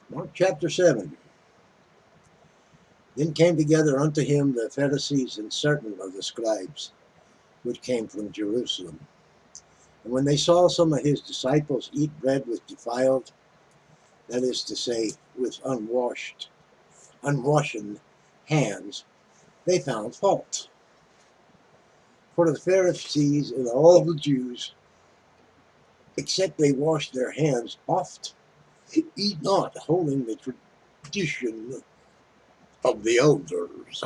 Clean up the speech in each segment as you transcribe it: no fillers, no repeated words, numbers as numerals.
Mark chapter 7. Then came together unto him the Pharisees and certain of the scribes, which came from Jerusalem. And when they saw some of his disciples eat bread with defiled, that is to say, with unwashen hands, they found fault. For the Pharisees and all the Jews, except they wash their hands oft, eat not, holding the tradition of the elders.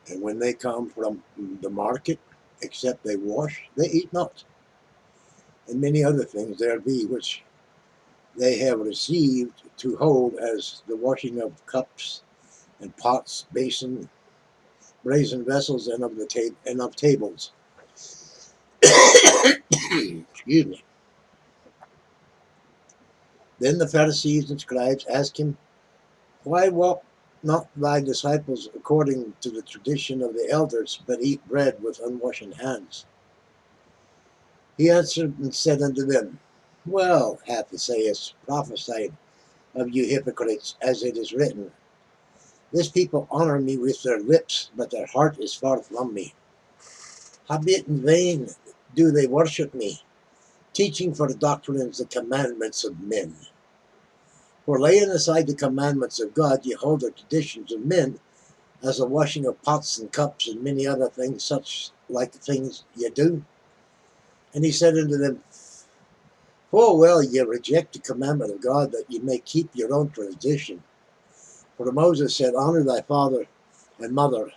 And when they come from the market, except they wash, they eat not. And many other things there be which they have received to hold, as the washing of cups and pots, brazen vessels, and of tables. Excuse me. Then the Pharisees and scribes asked him, Why walk not thy disciples according to the tradition of the elders, but eat bread with unwashen hands? He answered and said unto them, Well hath Esaias prophesied of you hypocrites, as it is written, This people honor me with their lips, but their heart is far from me. Howbeit in vain do they worship me, teaching for the doctrines the commandments of men. For laying aside the commandments of God, ye hold the traditions of men, as the washing of pots and cups and many other things, such like things ye do. And he said unto them, Full well ye reject the commandment of God, that ye may keep your own tradition. For Moses said, Honor thy father and mother,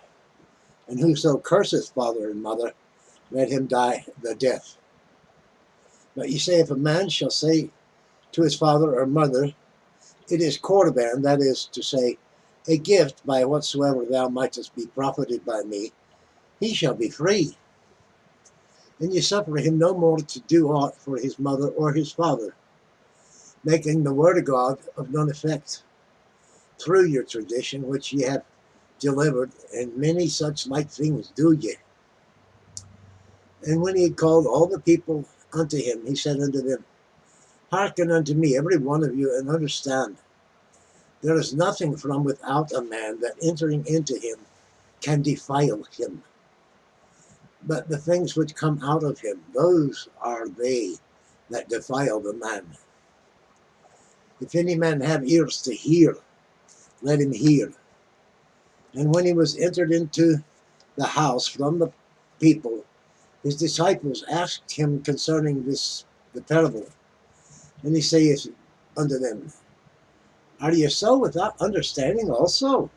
and whoso curseth father and mother, let him die the death. But ye say, if a man shall say to his father or mother, It is corban, that is to say, a gift by whatsoever thou mightest be profited by me, he shall be free. And ye suffer him no more to do aught for his mother or his father, making the word of God of none effect, through your tradition which ye have delivered, and many such like things do ye. And when he had called all the people unto him, he said unto them, Hearken unto me, every one of you, and understand. There is nothing from without a man that entering into him can defile him. But the things which come out of him, those are they that defile the man. If any man have ears to hear, let him hear. And when he was entered into the house from the people, his disciples asked him concerning the parable. And he saith unto them, Are ye so without understanding also?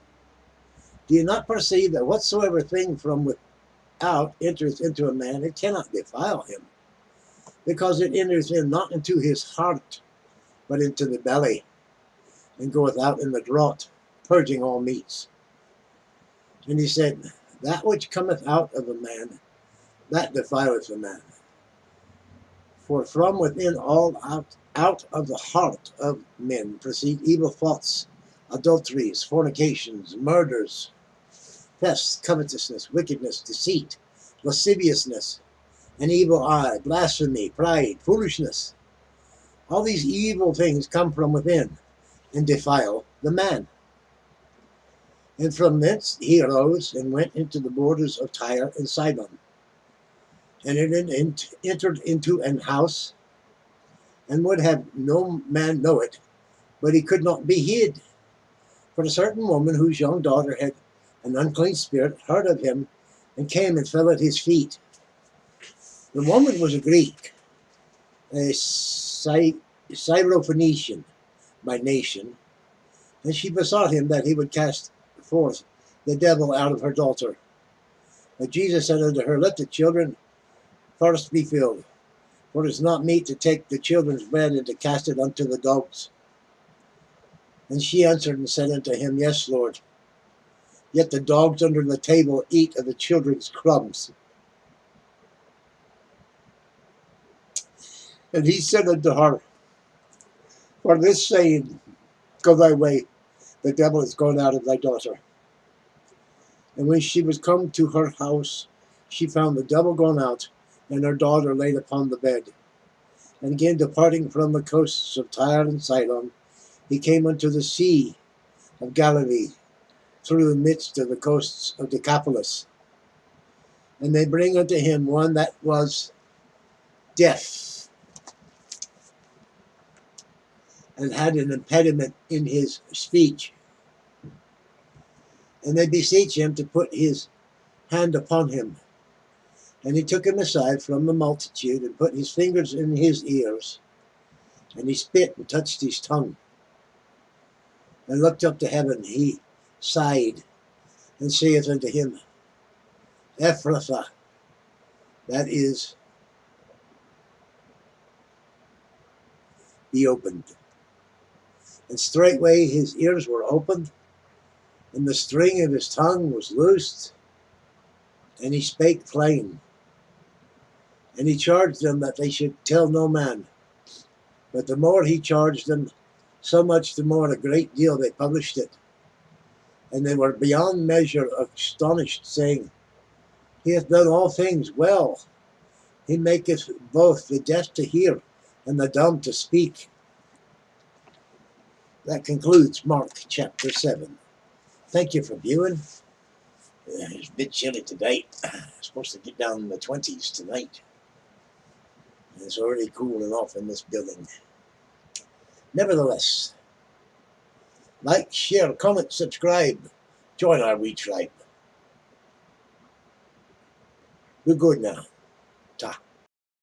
Do ye not perceive that whatsoever thing from without enters into a man, it cannot defile him, because it enters in not into his heart, but into the belly, and goeth out in the draught, purging all meats? And he said, That which cometh out of a man, that defileth a man. For from within all out of the heart of men proceed evil thoughts, adulteries, fornications, murders, thefts, covetousness, wickedness, deceit, lasciviousness, an evil eye, blasphemy, pride, foolishness. All these evil things come from within and defile the man. And from thence he arose and went into the borders of Tyre and Sidon, and entered into an house, and would have no man know it, but he could not be hid. For a certain woman whose young daughter had an unclean spirit heard of him, and came and fell at his feet. The woman was a Greek, a Syrophoenician by nation, and she besought him that he would cast forth the devil out of her daughter. But Jesus said unto her, Let the children first be filled, for it is not meet to take the children's bread and to cast it unto the dogs. And she answered and said unto him, Yes, Lord, yet the dogs under the table eat of the children's crumbs. And he said unto her, For this saying, go thy way, the devil is gone out of thy daughter. And when she was come to her house, she found the devil gone out, and her daughter laid upon the bed. And again, departing from the coasts of Tyre and Sidon, he came unto the sea of Galilee, through the midst of the coasts of Decapolis. And they bring unto him one that was deaf, and had an impediment in his speech. And they beseech him to put his hand upon him. And he took him aside from the multitude, and put his fingers in his ears, and he spit and touched his tongue, and looked up to heaven. He sighed, and saith unto him, Ephrathah, that is, be opened. And straightway his ears were opened, and the string of his tongue was loosed, and he spake plain. And he charged them that they should tell no man. But the more he charged them, so much the more a great deal they published it. And they were beyond measure astonished, saying, He hath done all things well. He maketh both the deaf to hear and the dumb to speak. That concludes Mark chapter 7. Thank you for viewing. It's a bit chilly today. It's supposed to get down in the 20s tonight. And it's already cooling off in this building. Nevertheless, like, share, comment, subscribe. Join our wee tribe. We're good now.